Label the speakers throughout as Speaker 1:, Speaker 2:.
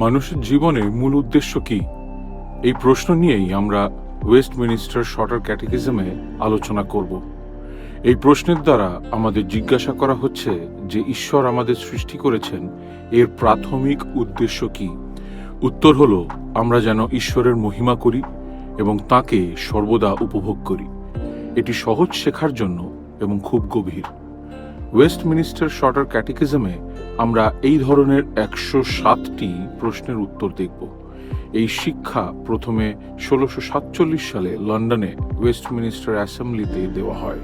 Speaker 1: মানুষের জীবনে মূল উদ্দেশ্য কি? এই প্রশ্ন নিয়েই আমরা ওয়েস্টমিনিস্টার শর্টার ক্যাটেকিজমে আলোচনা করব। এই প্রশ্নের দ্বারা আমাদের জিজ্ঞাসা করা হচ্ছে যে ঈশ্বর আমাদের সৃষ্টি করেছেন, এর প্রাথমিক উদ্দেশ্য কি? উত্তর হলো, আমরা যেন ঈশ্বরের মহিমা করি এবং তাকে সর্বদা উপভোগ করি। এটি সহজ শেখার জন্য এবং খুব গভীর। ওয়েস্টমিনিস্টার শর্টার ক্যাটেকিজমে আমরা এই ধরনের 107টি প্রশ্নের উত্তর দেখব। এই শিক্ষা প্রথমে 1647 সালে লন্ডনে ওয়েস্টমিনিস্টার অ্যাসেম্বলিতে দেওয়া হয়।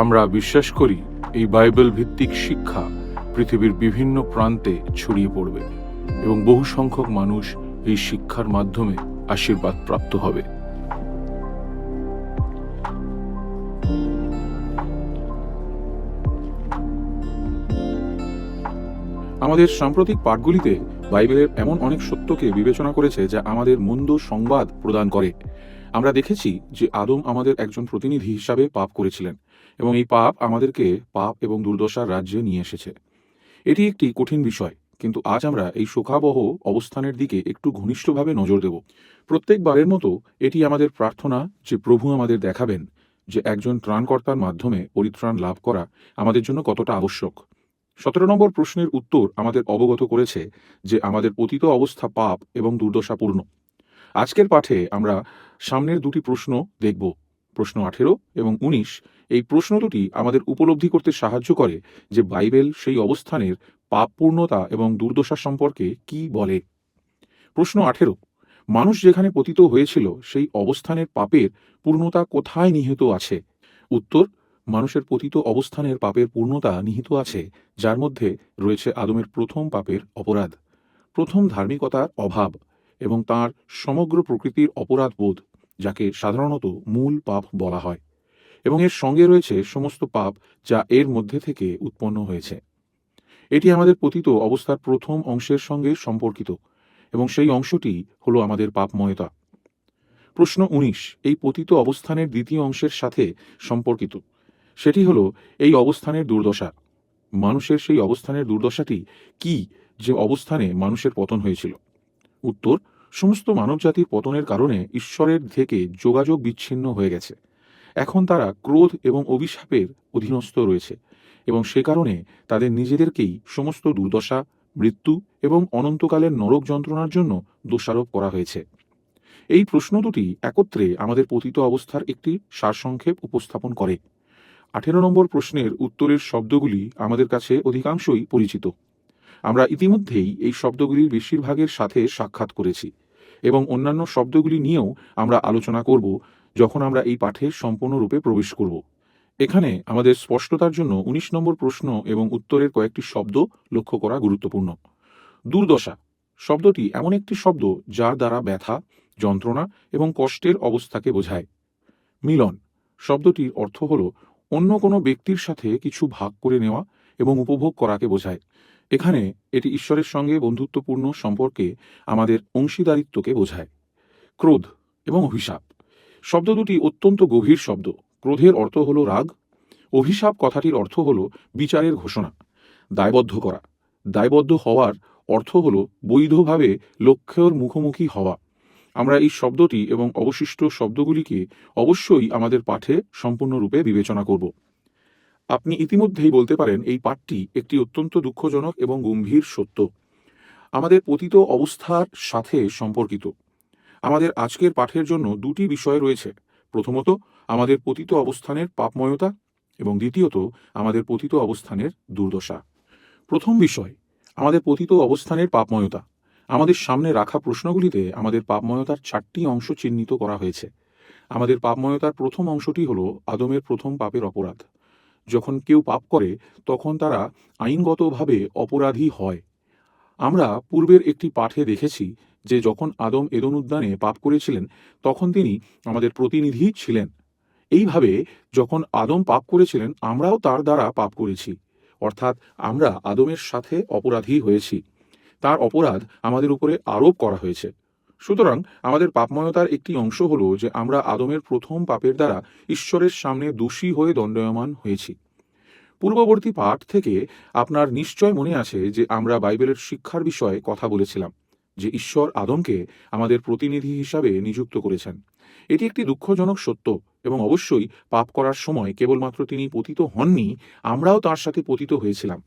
Speaker 1: আমরা বিশ্বাস করি এই বাইবেল ভিত্তিক শিক্ষা পৃথিবীর বিভিন্ন প্রান্তে ছড়িয়ে পড়বে এবং বহু সংখ্যক মানুষ এই শিক্ষার মাধ্যমে আশীর্বাদ প্রাপ্ত হবে। আমাদের সাম্প্রতিক পাঠগুলিতে বাইবেলের এমন অনেক সত্যকে বিবেচনা করেছে যা আমাদের মন্দ সংবাদ প্রদান করে। আমরা দেখেছি যে আদম আমাদের একজন প্রতিনিধি হিসাবে পাপ করেছিলেন এবং এই পাপ আমাদেরকে পাপ এবং দুর্দশার রাজ্যে নিয়ে এসেছে। এটি একটি কঠিন বিষয়, কিন্তু আজ আমরা এই শোকাবহ অবস্থানের দিকে একটু ঘনিষ্ঠভাবে নজর দেব। প্রত্যেকবারের মতো এটি আমাদের প্রার্থনা যে প্রভু আমাদের দেখাবেন যে একজন ত্রাণকর্তার মাধ্যমে পরিত্রাণ লাভ করা আমাদের জন্য কতটা আবশ্যক। 17 নম্বর প্রশ্নের উত্তর আমাদের অবগত করেছে যে আমাদের পতিত অবস্থা পাপ এবং দুর্দশাপূর্ণ। আজকের পাঠে আমরা সামনের দুটি প্রশ্ন দেখব, প্রশ্ন 18 এবং 19। এই প্রশ্ন দুটি আমাদের উপলব্ধি করতে সাহায্য করে যে বাইবেল সেই অবস্থানের পাপপূর্ণতা এবং দুর্দশা সম্পর্কে কি বলে। প্রশ্ন 18, মানুষ যেখানে পতিত হয়েছিল সেই অবস্থানের পাপের পূর্ণতা কোথায় নিহিত আছে? উত্তর, মানুষের পতিত অবস্থানের পাপের পূর্ণতা নিহিত আছে যার মধ্যে রয়েছে আদমের প্রথম পাপের অপরাধ, প্রথম ধার্মিকতার অভাব এবং তার সমগ্র প্রকৃতির অপরাধ বোধ, যাকে সাধারণত মূল পাপ বলা হয়, এবং এর সঙ্গে রয়েছে সমস্ত পাপ যা এর মধ্যে থেকে উৎপন্ন হয়েছে। এটি আমাদের পতিত অবস্থার প্রথম অংশের সঙ্গে সম্পর্কিত এবং সেই অংশটি হলো আমাদের পাপময়তা। প্রশ্ন 19 এই পতিত অবস্থানের দ্বিতীয় অংশের সাথে সম্পর্কিত। সেটি হলো এই অবস্থানের দুর্দশা। মানুষের সেই অবস্থানের দুর্দশাটি কি যে অবস্থানে মানুষের পতন হয়েছিল? উত্তর, সমস্ত মানবজাতির পতনের কারণে ঈশ্বরের থেকে যোগাযোগ বিচ্ছিন্ন হয়ে গেছে। এখন তারা ক্রোধ এবং অভিশাপের অধীনস্থ রয়েছে এবং সে কারণে তাদের নিজেদেরকেই সমস্ত দুর্দশা, মৃত্যু এবং অনন্তকালের নরক যন্ত্রণার জন্য দোষারোপ করা হয়েছে। এই প্রশ্ন দুটি একত্রে আমাদের পতিত অবস্থার একটি সারসংক্ষেপ উপস্থাপন করে। 18 নম্বর প্রশ্নের উত্তরের শব্দগুলি আমাদের কাছে অধিকাংশই পরিচিত। আমরা ইতিমধ্যেই এই শব্দগুলির বেশিরভাগের সাথে সাক্ষাৎ করেছি এবং অন্যান্য শব্দগুলি নিয়েও আমরা আলোচনা করব যখন আমরা এই পাঠে সম্পূর্ণরূপে প্রবেশ করব। এখানে আমাদের স্পষ্টতার জন্য 19 নম্বর প্রশ্ন এবং উত্তরের কয়েকটি শব্দ লক্ষ্য করা গুরুত্বপূর্ণ। দুর্দশা শব্দটি এমন একটি শব্দ যার দ্বারা ব্যথা, যন্ত্রণা এবং কষ্টের অবস্থাকে বোঝায়। মিলন শব্দটির অর্থ হল অন্য কোনো ব্যক্তির সাথে কিছু ভাগ করে নেওয়া এবং উপভোগ করাকে বোঝায়। এখানে এটি ঈশ্বরের সঙ্গে বন্ধুত্বপূর্ণ সম্পর্কে আমাদের অংশীদারিত্বকে বোঝায়। ক্রোধ এবং অভিশাপ শব্দ দুটি অত্যন্ত গভীর শব্দ। ক্রোধের অর্থ হল রাগ, অভিশাপ কথাটির অর্থ হল বিচারের ঘোষণা, দায়বদ্ধ করা। দায়বদ্ধ হওয়ার অর্থ হল বৈধভাবে লক্ষ্যের মুখোমুখি হওয়া। আমরা এই শব্দটি এবং অবশিষ্ট শব্দগুলিকে অবশ্যই আমাদের পাঠে সম্পূর্ণরূপে বিবেচনা করব। আপনি ইতিমধ্যেই বলতে পারেন এই পাঠটি একটি অত্যন্ত দুঃখজনক এবং গম্ভীর সত্য আমাদের পতিত অবস্থার সাথে সম্পর্কিত। আমাদের আজকের পাঠের জন্য দুটি বিষয় রয়েছে। প্রথমত, আমাদের পতিত অবস্থানের পাপময়তা এবং দ্বিতীয়ত, আমাদের পতিত অবস্থানের দুর্দশা। প্রথম বিষয়, আমাদের পতিত অবস্থানের পাপময়তা। আমাদের সামনে রাখা প্রশ্নগুলিতে আমাদের পাপময়তার 4টি অংশ চিহ্নিত করা হয়েছে। আমাদের পাপময়তার প্রথম অংশটি হল আদমের প্রথম পাপের অপরাধ। যখন কেউ পাপ করে তখন তারা আইনগতভাবে অপরাধী হয়। আমরা পূর্বের একটি পাঠে দেখেছি যে যখন আদম এদেন উদ্যানে পাপ করেছিলেন তখন তিনি আমাদের প্রতিনিধি ছিলেন। এইভাবে যখন আদম পাপ করেছিলেন আমরাও তার দ্বারা পাপ করেছি, অর্থাৎ আমরা আদমের সাথে অপরাধী হয়েছি। তার অপরাধ আমাদের উপরে আরোপ করা হয়েছে। সুতরাং আমাদের পাপময়তার একটি অংশ হল যে আমরা আদমের প্রথম পাপের দ্বারা ঈশ্বরের সামনে দোষী হয়ে দণ্ডায়মান হয়েছি। পূর্ববর্তী পাঠ থেকে আপনার নিশ্চয় মনে আছে যে আমরা বাইবেলের শিক্ষার বিষয়ে কথা বলেছিলাম। যে ঈশ্বর আদমকে আমাদের প্রতিনিধি হিসাবে নিযুক্ত করেছেন। এটি একটি দুঃখজনক সত্য, এবং অবশ্যই পাপ করার সময় কেবলমাত্র তিনি পতিত হননি, আমরাও তার সাথে পতিত হয়েছিলাম।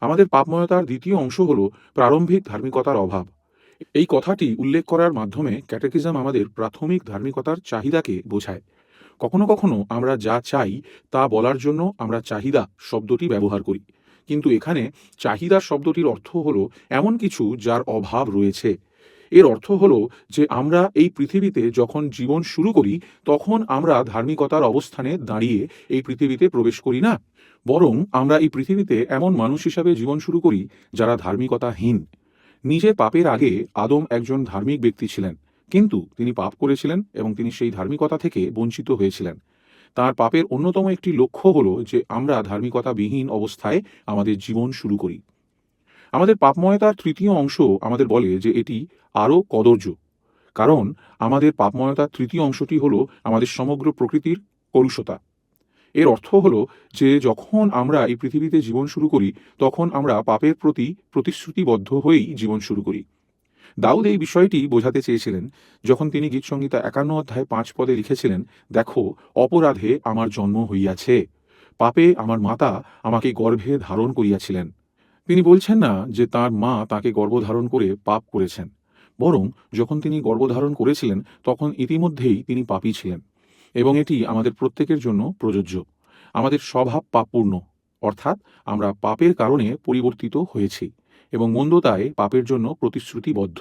Speaker 1: আমাদের পাপময়তার দ্বিতীয় অংশ হল প্রারম্ভিক ধার্মিকতার অভাব। এই কথাটি উল্লেখ করার মাধ্যমে ক্যাটেকিজম আমাদের প্রাথমিক ধার্মিকতার চাহিদাকে বোঝায়। কখনো কখনো আমরা যা চাই তা বলার জন্য আমরা চাহিদা শব্দটি ব্যবহার করি, কিন্তু এখানে চাহিদা শব্দটির অর্থ হলো এমন কিছু যার অভাব রয়েছে। এর অর্থ হলো যে আমরা এই পৃথিবীতে যখন জীবন শুরু করি, তখন আমরা ধার্মিকতার অবস্থানে দাঁড়িয়ে এই পৃথিবীতে প্রবেশ করি না, বরং আমরা এই পৃথিবীতে এমন মানুষ হিসাবে জীবন শুরু করি যারা ধার্মিকতাহীন। নিজের পাপের আগে আদম একজন ধার্মিক ব্যক্তি ছিলেন, কিন্তু তিনি পাপ করেছিলেন এবং তিনি সেই ধার্মিকতা থেকে বঞ্চিত হয়েছিলেন। তার পাপের অন্যতম একটি লক্ষ্য হলো যে আমরা ধার্মিকতাবিহীন অবস্থায় আমাদের জীবন শুরু করি। আমাদের পাপময়তার তৃতীয় অংশ আমাদের বলে যে এটি আরও কদর্য, কারণ আমাদের পাপময়তার তৃতীয় অংশটি হলো আমাদের সমগ্র প্রকৃতির কলুষতা। এর অর্থ হলো যে যখন আমরা এই পৃথিবীতে জীবন শুরু করি, তখন আমরা পাপের প্রতি প্রতিশ্রুতিবদ্ধ হয়েই জীবন শুরু করি। দাউদ এই বিষয়টি বোঝাতে চেয়েছিলেন যখন তিনি গীতসংহিতা 51 অধ্যায় 5 পদে লিখেছিলেন, দেখো, অপরাধে আমার জন্ম হইয়াছে, পাপে আমার মাতা আমাকে গর্ভে ধারণ করিয়াছিলেন। তিনি বলছেন না যে তার মা তাকে গর্ভধারণ করে পাপ করেছেন, বরং যখন তিনি গর্ভধারণ করেছিলেন তখন ইতিমধ্যেই তিনি পাপী ছিলেন। এবং এটি আমাদের প্রত্যেকের জন্য প্রযোজ্য। আমাদের স্বভাব পাপপূর্ণ, অর্থাৎ আমরা পাপের কারণে পরিবর্তিত হয়েছি এবং মন্দতায় পাপের জন্য প্রতিশ্রুতিবদ্ধ।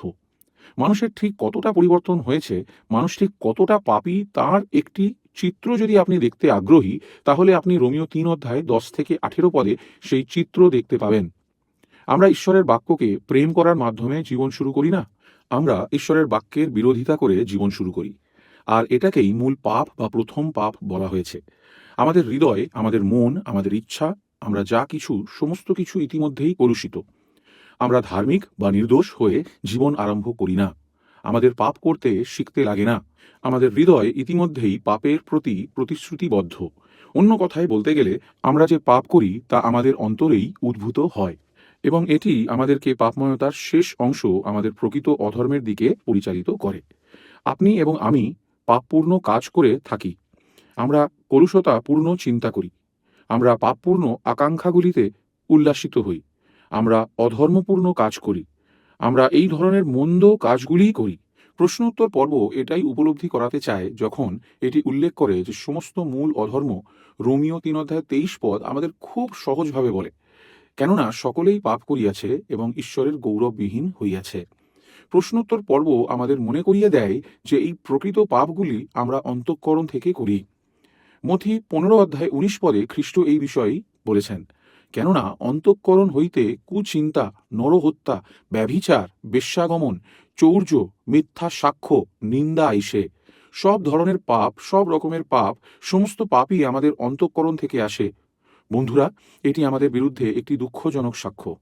Speaker 1: মানুষের ঠিক কতটা পরিবর্তন হয়েছে, মানুষ ঠিক কতটা পাপী, তার একটি চিত্র যদি আপনি দেখতে আগ্রহী, তাহলে আপনি রোমিও 3 অধ্যায় 10 থেকে 18 পদে সেই চিত্র দেখতে পাবেন। আমরা ঈশ্বরের বাক্যকে প্রেম করার মাধ্যমে জীবন শুরু করি না, আমরা ঈশ্বরের বাক্যের বিরোধিতা করে জীবন শুরু করি। আর এটাকেই মূল পাপ বা প্রথম পাপ বলা হয়েছে। আমাদের হৃদয়, আমাদের মন, আমাদের ইচ্ছা, আমরা যা কিছু, সমস্ত কিছু ইতিমধ্যেই কলুষিত। আমরা ধার্মিক বা নির্দোষ হয়ে জীবন আরম্ভ করি না, আমাদের পাপ করতে শিখতে লাগে না। আমাদের হৃদয় ইতিমধ্যেই পাপের প্রতি প্রতিশ্রুতিবদ্ধ। অন্য কথায় বলতে গেলে, আমরা যে পাপ করি তা আমাদের অন্তরেই উদ্ভূত হয়, এবং এটি আমাদেরকে পাপময়তার শেষ অংশ, আমাদের প্রকৃত অধর্মের দিকে পরিচালিত করে। আপনি এবং আমি পাপপূর্ণ কাজ করে থাকি, আমরা কলুষতাপূর্ণ চিন্তা করি, আমরা পাপপূর্ণ আকাঙ্ক্ষাগুলিতে উল্লাসিত হই, আমরা অধর্মপূর্ণ কাজ করি, আমরা এই ধরনের মন্দ কাজগুলিই করি। প্রশ্নোত্তর পর্ব এটাই উপলব্ধি করাতে চায় যখন এটি উল্লেখ করে যে সমস্ত মূল অধর্ম, রোমিও 3 অধ্যায় 23 পদ আমাদের খুব সহজভাবে বলে, কেননা সকলেই পাপ করিয়াছে এবং ঈশ্বরের গৌরববিহীন হইয়াছে। প্রশ্নোত্তর পর্ব আমাদের মনে করিয়ে দেয় যে এই প্রকৃত পাপগুলি আমরা অন্তঃকরণ থেকে করি। মথি 15 অধ্যায় 19 পদে খ্রিস্ট এই বিষয়েই বলেছেন, কেননা অন্তঃকরণ হইতে কুচিন্তা, নরহত্যা, ব্যভিচার, বেশ্যাগমন, চৌর্য, মিথ্যা সাক্ষ্য, নিন্দা আইসে। সব ধরনের পাপ, সব রকমের পাপ, সমস্ত পাপই আমাদের অন্তঃকরণ থেকে আসে। বন্ধুরা, এটি আমাদের বিরুদ্ধে একটি দুঃখজনক সাক্ষ্য।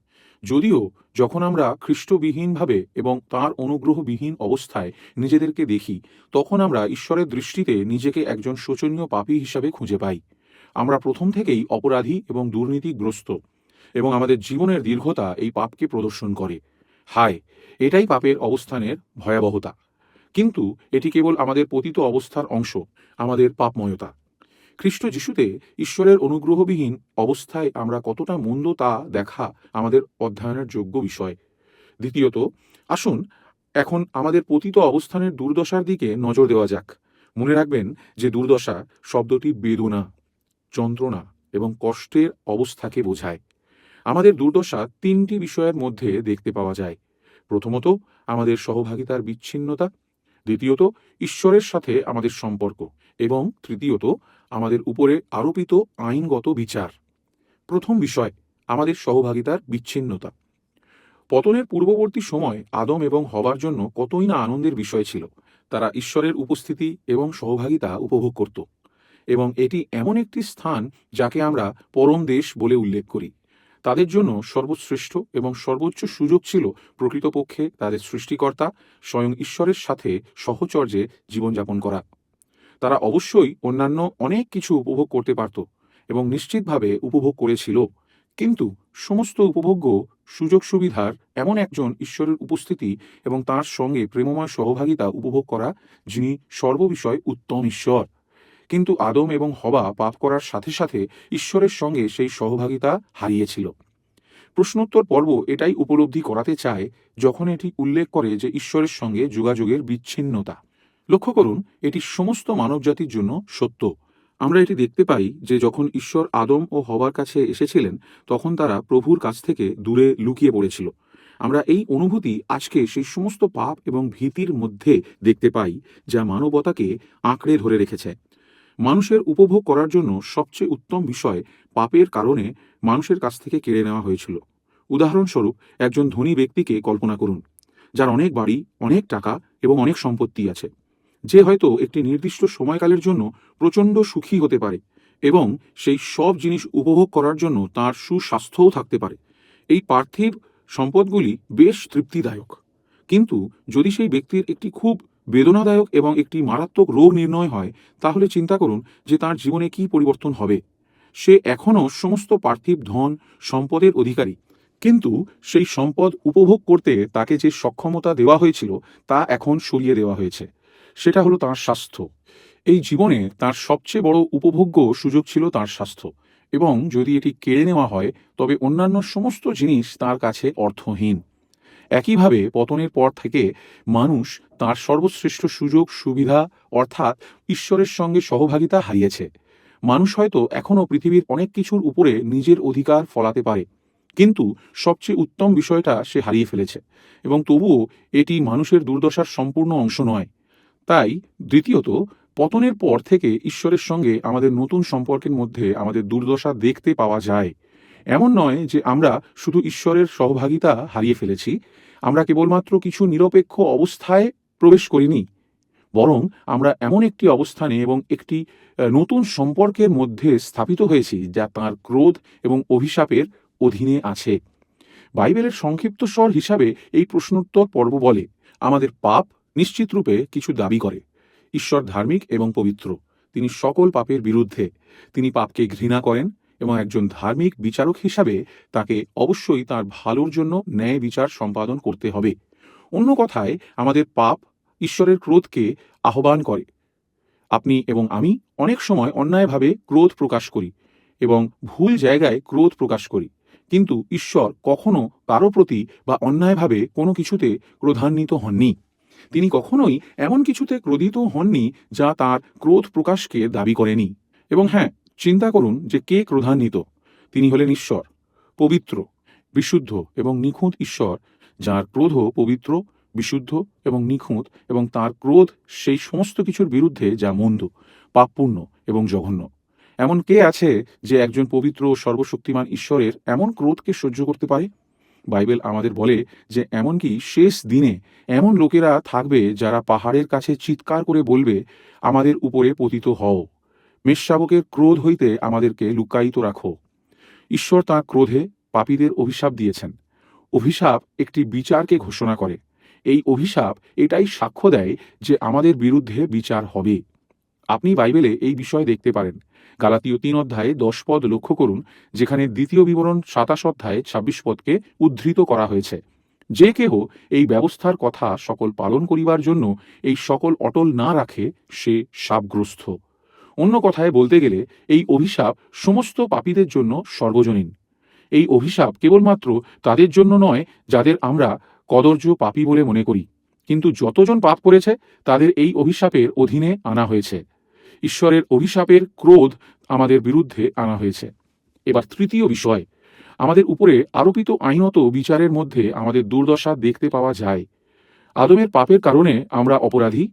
Speaker 1: যদিও যখন আমরা খ্রিস্টবিহীনভাবে এবং তাঁর অনুগ্রহবিহীন অবস্থায় নিজেদেরকে দেখি, তখন আমরা ঈশ্বরের দৃষ্টিতে নিজেকে একজন শোচনীয় পাপী হিসাবে খুঁজে পাই। আমরা প্রথম থেকেই অপরাধী এবং দুর্নীতিগ্রস্ত, এবং আমাদের জীবনের দীর্ঘতা এই পাপকে প্রদর্শন করে। হায়, এটাই পাপের অবস্থানের ভয়াবহতা। কিন্তু এটি কেবল আমাদের পতিত অবস্থার অংশ, আমাদের পাপময়তা। খ্রিস্ট যিশুতে ঈশ্বরের অনুগ্রহবিহীন অবস্থায় আমরা কতটা মন্দ তা দেখা আমাদের অধ্যয়নের যোগ্য বিষয়। দ্বিতীয়ত, আসুন এখন আমাদের পতিত অবস্থানের দুর্দশার দিকে নজর দেওয়া যাক। মনে রাখবেন যে দুর্দশা শব্দটি বেদনা, যন্ত্রণা এবং কষ্টের অবস্থাকে বোঝায়। আমাদের দুর্দশা 3টি বিষয়ের মধ্যে দেখতে পাওয়া যায়। প্রথমত, আমাদের সহভাগিতার বিচ্ছিন্নতা। দ্বিতীয়ত, ঈশ্বরের সাথে আমাদের সম্পর্ক। এবং তৃতীয়ত, আমাদের উপরে আরোপিত আইনগত বিচার। প্রথম বিষয়, আমাদের সহভাগিতার বিচ্ছিন্নতা। পতনের পূর্ববর্তী সময় আদম এবং হবার জন্য কতই না আনন্দের বিষয় ছিল। তারা ঈশ্বরের উপস্থিতি এবং সহভাগিতা উপভোগ করত, এবং এটি এমন একটি স্থান যাকে আমরা পরম দেশ বলে উল্লেখ করি। তাদের জন্য সর্বশ্রেষ্ঠ এবং সর্বোচ্চ সুযোগ ছিল প্রকৃতপক্ষে তাদের সৃষ্টিকর্তা স্বয়ং ঈশ্বরের সাথে সহচর্যে জীবনযাপন করা। তারা অবশ্যই অন্যান্য অনেক কিছু উপভোগ করতে পারত এবং নিশ্চিতভাবে উপভোগ করেছিল, কিন্তু সমস্ত উপভোগ্য সুযোগ সুবিধার এমন একজন ঈশ্বরের উপস্থিতি এবং তার সঙ্গে প্রেমময় সহভাগিতা উপভোগ করা, যিনি সর্ববিষয় উত্তম ঈশ্বর। কিন্তু আদম এবং হবা পাপ করার সাথে সাথে ঈশ্বরের সঙ্গে সেই সহভাগিতা হারিয়েছিল। প্রশ্নোত্তর পর্ব এটাই উপলব্ধি করাতে চায় যখন এটি উল্লেখ করে যে ঈশ্বরের সঙ্গে যোগাযোগের বিচ্ছিন্নতা। লক্ষ্য করুন, এটি সমস্ত মানবজাতির জন্য সত্য। আমরা এটি দেখতে পাই যে যখন ঈশ্বর আদম ও হবার কাছে এসেছিলেন, তখন তারা প্রভুর কাছ থেকে দূরে লুকিয়ে পড়েছিল। আমরা এই অনুভূতি আজকে সেই সমস্ত পাপ এবং ভীতির মধ্যে দেখতে পাই যা মানবতাকে আঁকড়ে ধরে রেখেছে। মানুষের উপভোগ করার জন্য সবচেয়ে উত্তম বিষয় পাপের কারণে মানুষের কাছ থেকে কেড়ে নেওয়া হয়েছিল। উদাহরণস্বরূপ, একজন ধনী ব্যক্তিকে কল্পনা করুন, যার অনেক বাড়ি, অনেক টাকা এবং অনেক সম্পত্তি আছে, যে হয়তো একটি নির্দিষ্ট সময়কালের জন্য প্রচণ্ড সুখী হতে পারে এবং সেই সব জিনিস উপভোগ করার জন্য তার সুস্বাস্থ্যও থাকতে পারে। এই পার্থিব সম্পদগুলি বেশ তৃপ্তিদায়ক, কিন্তু যদি সেই ব্যক্তির একটি খুব বেদনাদায়ক এবং একটি মারাত্মক রোগ নির্ণয় হয়, তাহলে চিন্তা করুন যে তার জীবনে কি পরিবর্তন হবে। সে এখনও সমস্ত পার্থিব ধন সম্পদের অধিকারী, কিন্তু সেই সম্পদ উপভোগ করতে তাকে যে সক্ষমতা দেওয়া হয়েছিল তা এখন সরিয়ে দেওয়া হয়েছে। সেটা হলো তার স্বাস্থ্য। এই জীবনে তার সবচেয়ে বড় উপভোগ্য সুযোগ ছিল তার স্বাস্থ্য, এবং যদি এটি কেড়ে নেওয়া হয় তবে অন্যান্য সমস্ত জিনিস তার কাছে অর্থহীন। একইভাবে পতনের পর থেকে মানুষ তার সর্বশ্রেষ্ঠ সুযোগ সুবিধা অর্থাৎ ঈশ্বরের সঙ্গে সহভাগিতা হারিয়েছে। মানুষ হয়তো এখনও পৃথিবীর অনেক কিছুর উপরে নিজের অধিকার ফলাতে পারে, কিন্তু সবচেয়ে উত্তম বিষয়টা সে হারিয়ে ফেলেছে, এবং তবুও এটি মানুষের দুর্দশার সম্পূর্ণ অংশ নয়। তাই দ্বিতীয়ত, পতনের পর থেকে ঈশ্বরের সঙ্গে আমাদের নতুন সম্পর্কের মধ্যে আমাদের দুর্দশা দেখতে পাওয়া যায়। এমন নয় যে আমরা শুধু ঈশ্বরের সহভাগিতা হারিয়ে ফেলেছি, আমরা কেবলমাত্র কিছু নিরপেক্ষ অবস্থায় প্রবেশ করিনি, বরং আমরা এমন একটি অবস্থানে এবং একটি নতুন সম্পর্কের মধ্যে স্থাপিত হয়েছি যা তাঁর ক্রোধ এবং অভিশাপের অধীনে আছে। বাইবেলের সংক্ষিপ্ত স্বর হিসাবে এই প্রশ্নোত্তর পর্ব বলে, আমাদের পাপ নিশ্চিত রূপে কিছু দাবি করে। ঈশ্বর ধার্মিক এবং পবিত্র, তিনি সকল পাপের বিরুদ্ধে। তিনি পাপকে ঘৃণা করেন এবং একজন ধার্মিক বিচারক হিসাবে তাকে অবশ্যই তার ভালোর জন্য ন্যায় বিচার সম্পাদন করতে হবে। অন্য কথায়, আমাদের পাপ ঈশ্বরের ক্রোধকে আহ্বান করে। আপনি এবং আমি অনেক সময় অন্যায়ভাবে ক্রোধ প্রকাশ করি এবং ভুল জায়গায় ক্রোধ প্রকাশ করি, কিন্তু ঈশ্বর কখনো কারো প্রতি বা অন্যায়ভাবে কোনো কিছুতে ক্রোধান্বিত হননি। তিনি কখনোই এমন কিছুতে ক্রোধিত হননি যা তার ক্রোধ প্রকাশকে দাবি করেনি। এবং হ্যাঁ, চিন্তা করুন যে কে ক্রোধান্বিত। তিনি হলেন ঈশ্বর, পবিত্র, বিশুদ্ধ এবং নিখুঁত ঈশ্বর, যার ক্রোধও পবিত্র, বিশুদ্ধ এবং নিখুঁত, এবং তার ক্রোধ সেই সমস্ত কিছুর বিরুদ্ধে যা মন্দ, পাপপূর্ণ এবং জঘন্য। এমন কে আছে যে একজন পবিত্র ও সর্বশক্তিমান ঈশ্বরের এমন ক্রোধকে সহ্য করতে পারে? বাইবেল আমাদের বলে যে এমনকি শেষ দিনে এমন লোকেরা থাকবে যারা পাহাড়ের কাছে চিৎকার করে বলবে, আমাদের উপরে পতিত হও, মেষশাবকের ক্রোধ হইতে আমাদেরকে লুকায়িত রাখো। ঈশ্বর তাঁর ক্রোধে পাপীদের অভিশাপ দিয়েছেন। অভিশাপ একটি বিচারকে ঘোষণা করে। এই অভিশাপ এটাই সাক্ষ্য দেয় যে আমাদের বিরুদ্ধে বিচার হবে। আপনি বাইবেলে এই বিষয় দেখতে পারেন। গালাতীয় 3 অধ্যায়ে 10 পদ লক্ষ্য করুন, যেখানে দ্বিতীয় বিবরণ 27 অধ্যায়ে 26 পদকে উদ্ধৃত করা হয়েছে। যে কেহ এই ব্যবস্থার কথা সকল পালন করিবার জন্য এই সকল অটল না রাখে, সে শাপগ্রস্ত। অন্য কথায় বলতে গেলে, এই অভিশাপ সমস্ত পাপীদের জন্য সর্বজনীন। এই অভিশাপ কেবলমাত্র তাদের জন্য নয় যাদের আমরা কদর্য পাপী বলে মনে করি, কিন্তু যতজন পাপ করেছে তাদের এই অভিশাপের অধীনে আনা হয়েছে। ঈশ্বরের অভিশাপের ক্রোধ আমাদের বিরুদ্ধে আনা হয়েছে। এবার তৃতীয় বিষয়, আমাদের উপরে আরোপিত আইনত বিচারের মধ্যে আমাদের দুর্দশা দেখতে পাওয়া যায়। আদমের পাপের কারণে আমরা অপরাধী।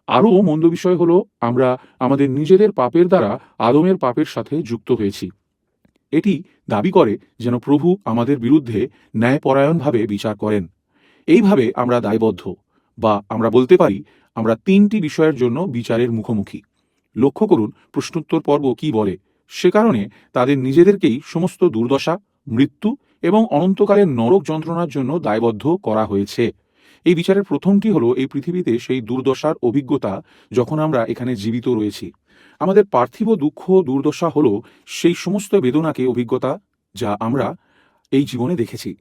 Speaker 1: আরও মন্দ বিষয় হলো, আমরা আমাদের নিজেদের পাপের দ্বারা আদমের পাপের সাথে যুক্ত হয়েছি। এটি দাবি করে যেন প্রভু আমাদের বিরুদ্ধে ন্যায়পরায়ণভাবে বিচার করেন। এইভাবে আমরা দায়বদ্ধ, বা আমরা বলতে পারি আমরা 3টি বিষয়ের জন্য বিচারের মুখোমুখি। লক্ষ্য করুন প্রশ্নোত্তর পর্ব কি বলে। সে কারণে তাদের নিজেদেরকেই সমস্ত দুর্দশা, মৃত্যু এবং অনন্তকালের নরক যন্ত্রণার জন্য দায়বদ্ধ করা হয়েছে। এই বিচারের প্রথমটি হলো এই পৃথিবীতে সেই দুর্দশার অভিজ্ঞতা যখন আমরা এখানে জীবিত রয়েছি। আমাদের পার্থিব দুঃখ দুর্দশা হলো সেই সমস্ত বেদনাকে অভিজ্ঞতা যা আমরা এই জীবনে দেখেছি।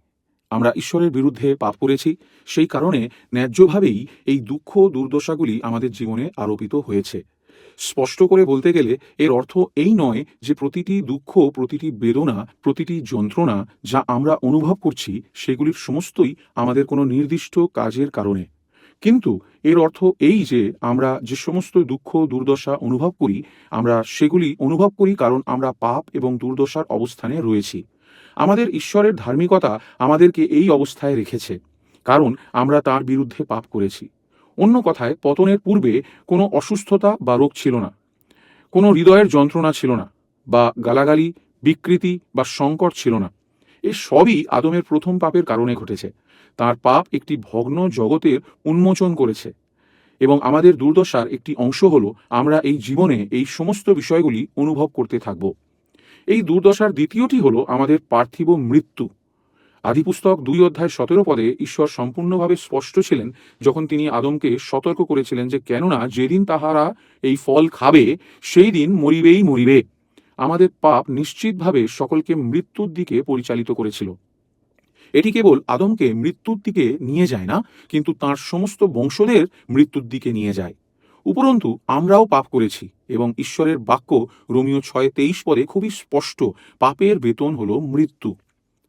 Speaker 1: আমরা ঈশ্বরের বিরুদ্ধে পাপ করেছি, সেই কারণে ন্যায্যভাবেই এই দুঃখ দুর্দশাগুলি আমাদের জীবনে আরোপিত হয়েছে। স্পষ্ট করে বলতে গেলে এর অর্থ এই নয় যে প্রতিটি দুঃখ, প্রতিটি বেদনা, প্রতিটি যন্ত্রণা যা আমরা অনুভব করছি সেগুলির সমস্তই আমাদের কোনো নির্দিষ্ট কাজের কারণে। কিন্তু এর অর্থ এই যে আমরা যে সমস্ত দুঃখ দুর্দশা অনুভব করি, আমরা সেগুলি অনুভব করি কারণ আমরা পাপ এবং দুর্দশার অবস্থানে রয়েছি। আমাদের ঈশ্বরের ধার্মিকতা আমাদেরকে এই অবস্থায় রেখেছে, কারণ আমরা তার বিরুদ্ধে পাপ করেছি। অন্য কথায়, পতনের পূর্বে কোনো অসুস্থতা বা রোগ ছিল না, কোনো হৃদয়ের যন্ত্রণা ছিল না, বা গালাগালি, বিকৃতি বা সংকট ছিল না। এ সবই আদমের প্রথম পাপের কারণে ঘটেছে। তার পাপ একটি ভগ্ন জগতের উন্মোচন করেছে, এবং আমাদের দুর্দশার একটি অংশ হলো আমরা এই জীবনে এই সমস্ত বিষয়গুলি অনুভব করতে থাকব। এই দুর্দশার দ্বিতীয়টি হলো আমাদের পার্থিব মৃত্যু। আদিপুস্তক 2:17 ঈশ্বর সম্পূর্ণভাবে স্পষ্ট ছিলেন যখন তিনি আদমকে সতর্ক করেছিলেন যে কেননা যেদিন তাহারা এই ফল খাবে সেই দিন মরিবেই মরিবে। আমাদের পাপ নিশ্চিতভাবে সকলকে মৃত্যুর দিকে পরিচালিত করেছিল। এটি কেবল আদমকে মৃত্যুর দিকে নিয়ে যায় না, কিন্তু তার সমস্ত বংশধর মৃত্যুর দিকে নিয়ে যায়। উপরন্তু আমরাও পাপ করেছি, এবং ঈশ্বরের বাক্য রোমিও 6:23 খুবই স্পষ্ট। পাপের বেতন হলো মৃত্যু।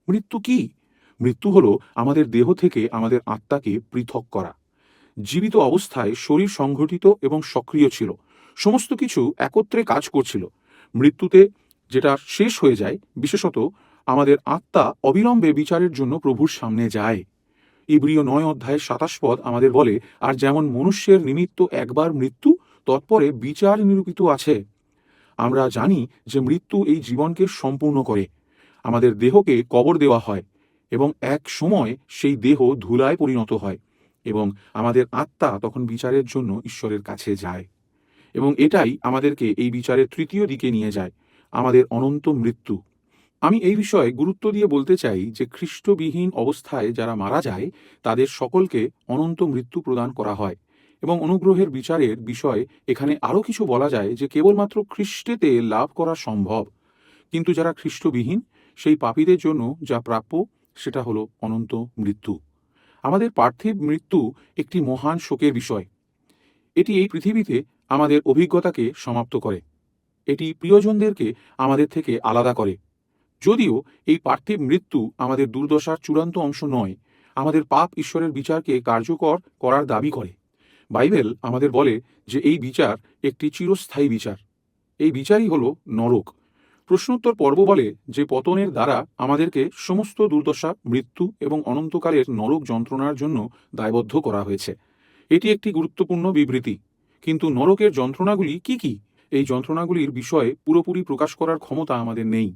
Speaker 1: মৃত্যু কি? মৃত্যু হলো আমাদের দেহ থেকে আমাদের আত্মাকে পৃথক করা। জীবিত অবস্থায় শরীর সংগঠিত এবং সক্রিয় ছিল, সমস্ত কিছু একত্রে কাজ করছিল। মৃত্যুতে যেটা শেষ হয়ে যায়, বিশেষত আমাদের আত্মা অবিলম্বে বিচারের জন্য প্রভুর সামনে যায়। ইব্রিয় 9:27 আমাদের বলে, আর যেমন মনুষ্যের নিমিত্ত একবার মৃত্যু, তৎপরে বিচার নিরূপিত আছে। আমরা জানি যে মৃত্যু এই জীবনকে সম্পূর্ণ করে। আমাদের দেহকে কবর দেওয়া হয়, এবং এক সময় সেই দেহ ধুলায় পরিণত হয়, এবং আমাদের আত্মা তখন বিচারের জন্য ঈশ্বরের কাছে যায়। এবং এটাই আমাদেরকে এই বিচারের তৃতীয় দিকে নিয়ে যায়, আমাদের অনন্ত মৃত্যু। আমি এই বিষয়ে গুরুত্ব দিয়ে বলতে চাই যে খ্রিস্টবিহীন অবস্থায় যারা মারা যায় তাদের সকলকে অনন্ত মৃত্যু প্রদান করা হয়, এবং অনুগ্রহের বিচারের বিষয় এখানে আরও কিছু বলা যায় যে কেবলমাত্র খ্রিস্টেতে লাভ করা সম্ভব। কিন্তু যারা খ্রিস্টবিহীন, সেই পাপীদের জন্য যা প্রাপ্য সেটা হলো অনন্ত মৃত্যু। আমাদের পার্থিব মৃত্যু একটি মহান শোকের বিষয়। এটি এই পৃথিবীতে আমাদের অভিজ্ঞতাকে সমাপ্ত করে। এটি প্রিয়জনদেরকে আমাদের থেকে আলাদা করে। যদিও এই পার্থিব মৃত্যু আমাদের দুর্দশার চূড়ান্ত অংশ নয়, আমাদের পাপ ঈশ্বরের বিচারকে কার্যকর করার দাবি করে। বাইবেল আমাদের বলে যে এই বিচার একটি চিরস্থায়ী বিচার। এই বিচারই হলো নরক। প্রশ্নোত্তর পর্ব বলে যে পতনের দ্বারা আমাদেরকে সমস্ত দুর্দশা, মৃত্যু এবং অনন্তকালের নরক যন্ত্রণার জন্য দায়বদ্ধ করা হয়েছে। এটি একটি গুরুত্বপূর্ণ বিবৃতি। কিন্তু নরকের যন্ত্রণাগুলি কি কি? এই যন্ত্রণাগুলির বিষয়ে পুরোপুরি প্রকাশ করার ক্ষমতা আমাদের নেই।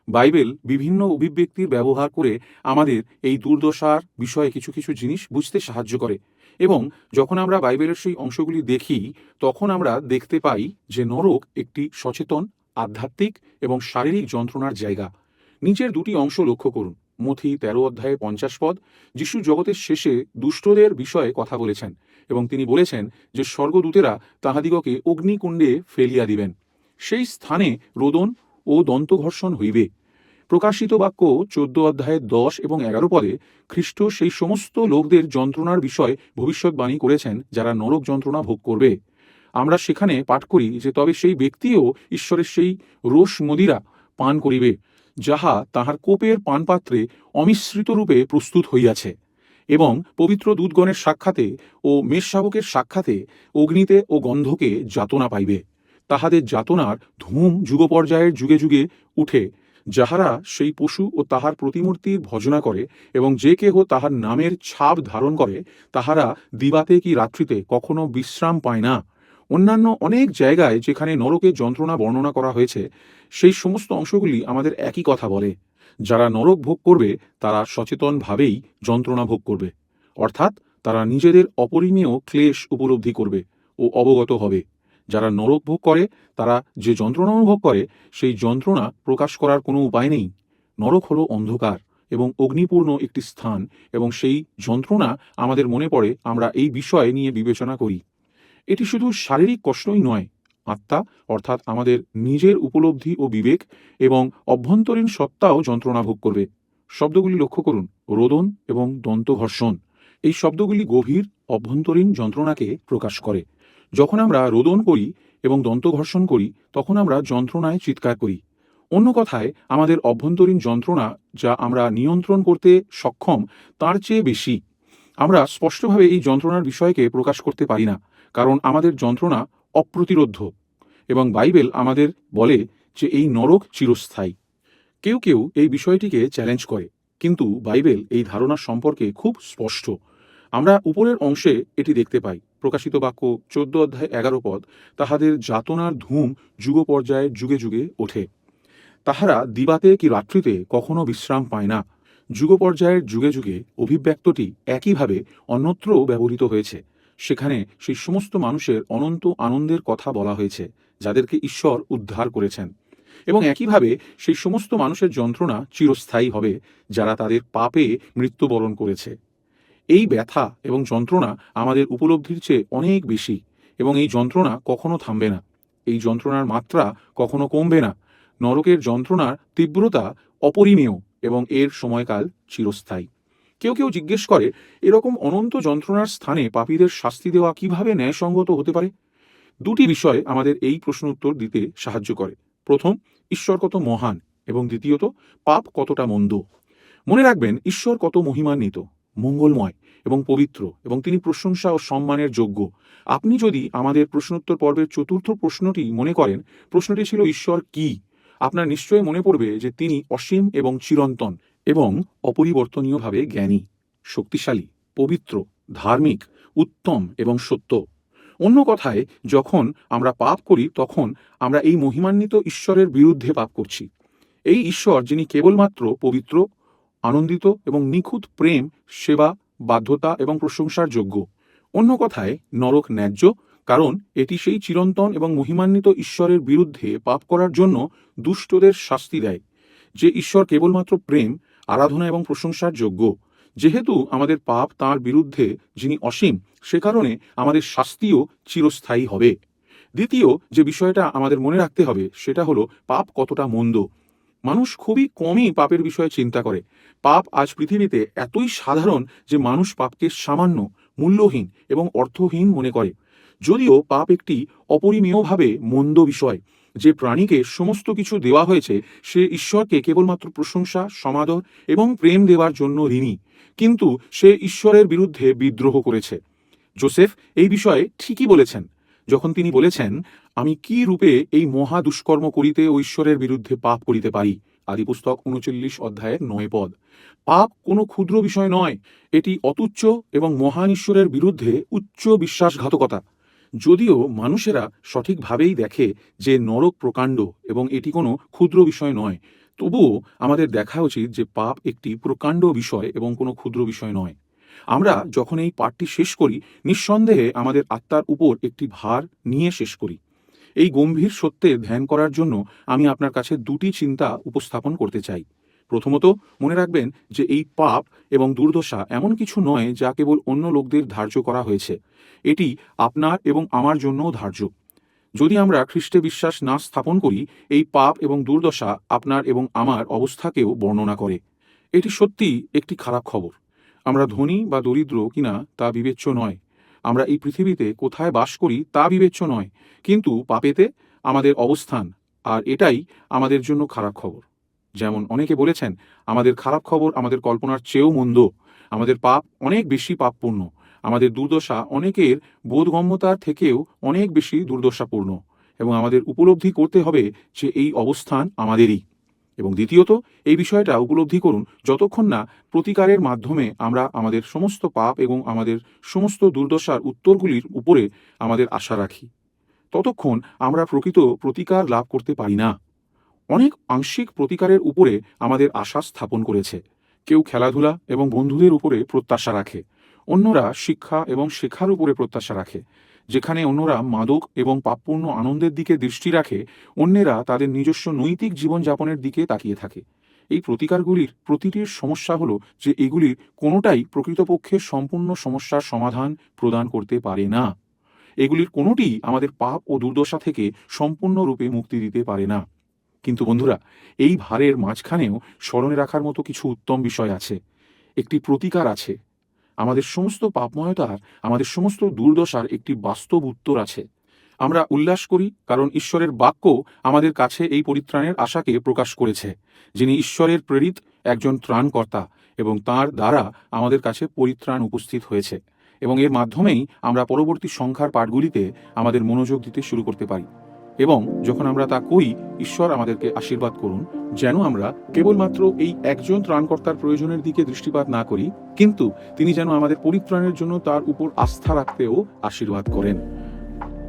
Speaker 1: বাইবেল বিভিন্ন অভিব্যক্তির ব্যবহার করে আমাদের এই দুর্দশার বিষয়ে কিছু কিছু জিনিস বুঝতে সাহায্য করে, এবং যখন আমরা বাইবেলের সেই অংশগুলি দেখি তখন আমরা দেখতে পাই যে নরক একটি সচেতন, আধ্যাত্মিক এবং শারীরিক যন্ত্রণার জায়গা। নিচের দুটি অংশ লক্ষ্য করুন। মথি 13:50 যিশু জগতের শেষে দুষ্টদের বিষয়ে কথা বলেছেন, এবং তিনি বলেছেন যে স্বর্গদূতেরা তাহাদিগকে অগ্নিকুণ্ডে ফেলিয়া দিবেন। সেই স্থানে রোদন ও দন্তঘর্ষণ হইবে। প্রকাশিত বাক্য 14:10 এবং 11 খ্রিস্ট সেই সমস্ত লোকদের যন্ত্রণার বিষয় ভবিষ্যৎবাণী করেছেন যারা নরক যন্ত্রণা ভোগ করবে। আমরা সেখানে পাঠ করি যে তবে সেই ব্যক্তিও ঈশ্বরের সেই রোষ মদিরা পান করিবে, যাহা তাহার কোপের পানপাত্রে অমিশ্রিত রূপে প্রস্তুত হইয়াছে, এবং পবিত্র দূতগণের সাক্ষাতে ও মেষশাবকের সাক্ষাতে অগ্নিতে ও গন্ধকে যাতনা পাইবে। তাহাদের যাতনার ধূম যুগপর্যায়ের যুগে যুগে উঠে। যাহারা সেই পশু ও তাহার প্রতিমূর্তির ভজনা করে এবং যে কেহ তাহার নামের ছাপ ধারণ করে, তাহারা দিবাতে কি রাত্রিতে কখনো বিশ্রাম পায় না। অন্যান্য অনেক জায়গায় যেখানে নরকের যন্ত্রণা বর্ণনা করা হয়েছে, সেই সমস্ত অংশগুলি আমাদের একই কথা বলে। যারা নরক ভোগ করবে তারা সচেতনভাবেই যন্ত্রণা ভোগ করবে, অর্থাৎ তারা নিজেদের অপরিমেয় ক্লেশ উপলব্ধি করবে ও অবগত হবে। যারা নরক ভোগ করে তারা যে যন্ত্রণা অনুভব করে, সেই যন্ত্রণা প্রকাশ করার কোনো উপায় নেই। নরক হলো অন্ধকার এবং অগ্নিপূর্ণ একটি স্থান, এবং সেই যন্ত্রণা আমাদের মনে পড়ে আমরা এই বিষয় নিয়ে বিবেচনা করি। এটি শুধু শারীরিক কষ্টই নয়, আত্মা অর্থাৎ আমাদের নিজের উপলব্ধি ও বিবেক এবং অভ্যন্তরীণ সত্তাও যন্ত্রণা ভোগ করবে। শব্দগুলি লক্ষ্য করুন, রোদন এবং দন্তঘর্ষণ। এই শব্দগুলি গভীর অভ্যন্তরীণ যন্ত্রণাকে প্রকাশ করে। যখন আমরা রোদন করি এবং দন্তঘর্ষণ করি তখন আমরা যন্ত্রণায় চিৎকার করি। অন্য কথায়, আমাদের অভ্যন্তরীণ যন্ত্রণা যা আমরা নিয়ন্ত্রণ করতে সক্ষম তার চেয়ে বেশি। আমরা স্পষ্টভাবে এই যন্ত্রণার বিষয়কে প্রকাশ করতে পারি না, কারণ আমাদের যন্ত্রণা অপ্রতিরোধ্য এবং বাইবেল আমাদের বলে যে এই নরক চিরস্থায়ী। কেউ কেউ এই বিষয়টিকে চ্যালেঞ্জ করে, কিন্তু বাইবেল এই ধারণা সম্পর্কে খুব স্পষ্ট। আমরা উপরের অংশে এটি দেখতে পাই। প্রকাশিত বাক্য 14 অধ্যায় 11 পদ, তাহাদের যাতনার ধূম যুগ পর্যায়ে যুগে যুগে ওঠে। তাহারা দিবাতে কি রাত্রিতে কখনো বিশ্রাম পায় না। যুগ পর্যায়ের যুগে যুগে অভিব্যক্তটি একইভাবে অন্যত্রও ব্যবহৃত হয়েছে। সেখানে সেই সমস্ত মানুষের অনন্ত আনন্দের কথা বলা হয়েছে যাদেরকে ঈশ্বর উদ্ধার করেছেন, এবং একইভাবে সেই সমস্ত মানুষের যন্ত্রণা চিরস্থায়ী হবে যারা তাদের পাপে মৃত্যুবরণ করেছে। এই ব্যথা এবং যন্ত্রণা আমাদের উপলব্ধির চেয়ে অনেক বেশি, এবং এই যন্ত্রণা কখনো থামবে না। এই যন্ত্রণার মাত্রা কখনো কমবে না। নরকের যন্ত্রণার তীব্রতা অপরিমেয় এবং এর সময়কাল চিরস্থায়ী। কেউ কেউ জিজ্ঞেস করে, এরকম অনন্ত যন্ত্রণার স্থানে পাপীদের শাস্তি দেওয়া কিভাবে ন্যায়সঙ্গত হতে পারে? দুটি বিষয় আমাদের এই প্রশ্ন উত্তর দিতে সাহায্য করে। প্রথম, ঈশ্বর কত মহান, এবং দ্বিতীয়ত, পাপ কতটা মন্দ। মনে রাখবেন, ঈশ্বর কত মহিমান্বিত, মঙ্গলময় এবং পবিত্র, এবং তিনি প্রশংসা ও সম্মানের যোগ্য। আপনি যদি আমাদের প্রশ্নোত্তর পর্বের চতুর্থ প্রশ্নটি মনে করেন, প্রশ্নটি ছিল ঈশ্বর কি, আপনার নিশ্চয়ই মনে পড়বে যে তিনি অসীম এবং চিরন্তন এবং অপরিবর্তনীয়ভাবে জ্ঞানী, শক্তিশালী, পবিত্র, ধার্মিক, উত্তম এবং সত্য। অন্য কথায়, যখন আমরা পাপ করি তখন আমরা এই মহিমান্বিত ঈশ্বরের বিরুদ্ধে পাপ করছি। এই ঈশ্বর যিনি কেবলমাত্র পবিত্র, আনন্দিত এবং নিখুঁত প্রেম, সেবা, বাধ্যতা এবং প্রশংসার যোগ্য। অন্য কথায়, নরক ন্যায্য, কারণ এটি সেই চিরন্তন এবং মহিমান্বিত ঈশ্বরের বিরুদ্ধে পাপ করার জন্য দুষ্টদের শাস্তি দেয়। যে ঈশ্বর কেবলমাত্র প্রেম, আরাধনা এবং প্রশংসার যোগ্য। যেহেতু আমাদের পাপ তাঁর বিরুদ্ধে যিনি অসীম, সে কারণে আমাদের শাস্তিও চিরস্থায়ী হবে। দ্বিতীয় যে বিষয়টা আমাদের মনে রাখতে হবে সেটা হলো পাপ কতটা মন্দ। মানুষ খুবই কমই পাপের বিষয়ে চিন্তা করে। পাপ আজ পৃথিবীতে এতই সাধারণ যে মানুষ পাপকে সামান্য, মূল্যহীন এবং অর্থহীন মনে করে। যদিও পাপ একটি অপরিমেয়ভাবে মন্দ বিষয়। যে প্রাণীকে সমস্ত কিছু দেওয়া হয়েছে সে ঈশ্বরকে কেবলমাত্র প্রশংসা, সমাদর এবং প্রেম দেওয়ার জন্য ঋণী, কিন্তু সে ঈশ্বরের বিরুদ্ধে বিদ্রোহ করেছে। যোসেফ এই বিষয়ে ঠিকই বলেছেন যখন তিনি বলেছেন, আমি কি রূপে এই মহা দুষ্কর্ম করিতে ও ঈশ্বরের বিরুদ্ধে পাপ করিতে পারি। আদিপুস্তক 39 অধ্যায় 9 পদ। পাপ কোনো ক্ষুদ্র বিষয় নয়, এটি অতুচ্ছ এবং মহান ঈশ্বরের বিরুদ্ধে উচ্চ বিশ্বাসঘাতকতা। যদিও মানুষেরা সঠিকভাবেই দেখে যে নরক প্রকাণ্ড এবং এটি কোনো ক্ষুদ্র বিষয় নয়, তবুও আমাদের দেখা উচিত যে পাপ একটি প্রকাণ্ড বিষয় এবং কোনো ক্ষুদ্র বিষয় নয়। আমরা যখন এই পাঠটি শেষ করি, নিঃসন্দেহে আমাদের আত্মার উপর একটি ভার নিয়ে শেষ করি। এই গম্ভীর সত্যের ধ্যান করার জন্য আমি আপনার কাছে দুটি চিন্তা উপস্থাপন করতে চাই। প্রথমত, মনে রাখবেন যে এই পাপ এবং দুর্দশা এমন কিছু নয় যা কেবল অন্য লোকদের ধার্য করা হয়েছে। এটি আপনার এবং আমার জন্যও ধার্য। যদি আমরা খ্রিস্টে বিশ্বাস না স্থাপন করি, এই পাপ এবং দুর্দশা আপনার এবং আমার অবস্থাকেও বর্ণনা করে। এটি সত্যি একটি খারাপ খবর। আমরা ধনী বা দরিদ্র কিনা তা বিবেচ্য নয়। আমরা এই পৃথিবীতে কোথায় বাস করি তা বিবেচ্য নয়, কিন্তু পাপেতে আমাদের অবস্থান, আর এটাই আমাদের জন্য খারাপ খবর। যেমন অনেকে বলেছেন, আমাদের খারাপ খবর আমাদের কল্পনার চেয়েও মন্দ। আমাদের পাপ অনেক বেশি পাপপূর্ণ। আমাদের দুর্দশা অনেকের বোধগম্যতার থেকেও অনেক বেশি দুর্দশাপূর্ণ, এবং আমাদের উপলব্ধি করতে হবে যে এই অবস্থান আমাদেরই। এবং দ্বিতীয়ত, এই বিষয়টা উপলব্ধি করুন, যতক্ষণ না প্রতিকারের মাধ্যমে আমরা আমাদের সমস্ত পাপ এবং আমাদের সমস্ত দুর্দশার উত্তরগুলির উপরে আমাদের আশা রাখি, ততক্ষণ আমরা প্রকৃত প্রতিকার লাভ করতে পারি না। অনেক আংশিক প্রতিকারের উপরে আমাদের আশা স্থাপন করেছে। কেউ খেলাধুলা এবং বন্ধুদের উপরে প্রত্যাশা রাখে, অন্যরা শিক্ষা এবং শেখার উপরে প্রত্যাশা রাখে। যেখানে অন্যরা মাদক এবং পাপপূর্ণ আনন্দের দিকে দৃষ্টি রাখে, অন্যেরা তাদের নিজস্ব নৈতিক জীবনযাপনের দিকে তাকিয়ে থাকে। এই প্রতিকারগুলির প্রতিটির সমস্যা হলো যে এগুলির কোনোটাই প্রকৃতপক্ষে সম্পূর্ণ সমস্যার সমাধান প্রদান করতে পারে না। এগুলির কোনোটিই আমাদের পাপ ও দুর্দশা থেকে সম্পূর্ণরূপে মুক্তি দিতে পারে না। কিন্তু বন্ধুরা, এই ভারের মাঝখানেও স্মরণে রাখার মতো কিছু উত্তম বিষয় আছে, একটি প্রতিকার আছে। আমাদের সমস্ত পাপময়তার, আমাদের সমস্ত দুর্দশার একটি বাস্তব উত্তর আছে। আমরা উল্লাস করি কারণ ঈশ্বরের বাক্য আমাদের কাছে এই পরিত্রাণের আশাকে প্রকাশ করেছে, যিনি ঈশ্বরের প্রেরিত একজন ত্রাণকর্তা, এবং তার দ্বারা আমাদের কাছে পরিত্রাণ উপস্থিত হয়েছে, এবং এর মাধ্যমেই আমরা পরবর্তী সংখ্যার পাঠগুলিতে আমাদের মনোযোগ দিতে শুরু করতে পারি। এবং যখন আমরা তা করি, ঈশ্বর আমাদেরকে আশীর্বাদ করুন, যেন আমরা কেবলমাত্র এই একজন ত্রাণকর্তার প্রয়োজনের দিকে দৃষ্টিপাত না করি, কিন্তু তিনি যেন আমাদের পরিত্রাণের জন্য তার উপর আস্থা রাখতেও আশীর্বাদ করেন।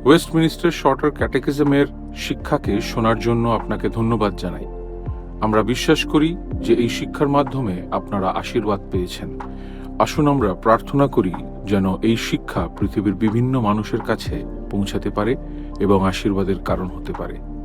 Speaker 1: ওয়েস্টমিনিস্টার শর্টার ক্যাটেকিজমের শিক্ষাকে শোনার জন্য আপনাকে ধন্যবাদ জানাই। আমরা বিশ্বাস করি যে এই শিক্ষার মাধ্যমে আপনারা আশীর্বাদ পেয়েছেন। আসুন আমরা প্রার্থনা করি যেন এই শিক্ষা পৃথিবীর বিভিন্ন মানুষের কাছে পৌঁছাতে পারে এবং আশীর্বাদের কারণ হতে পারে।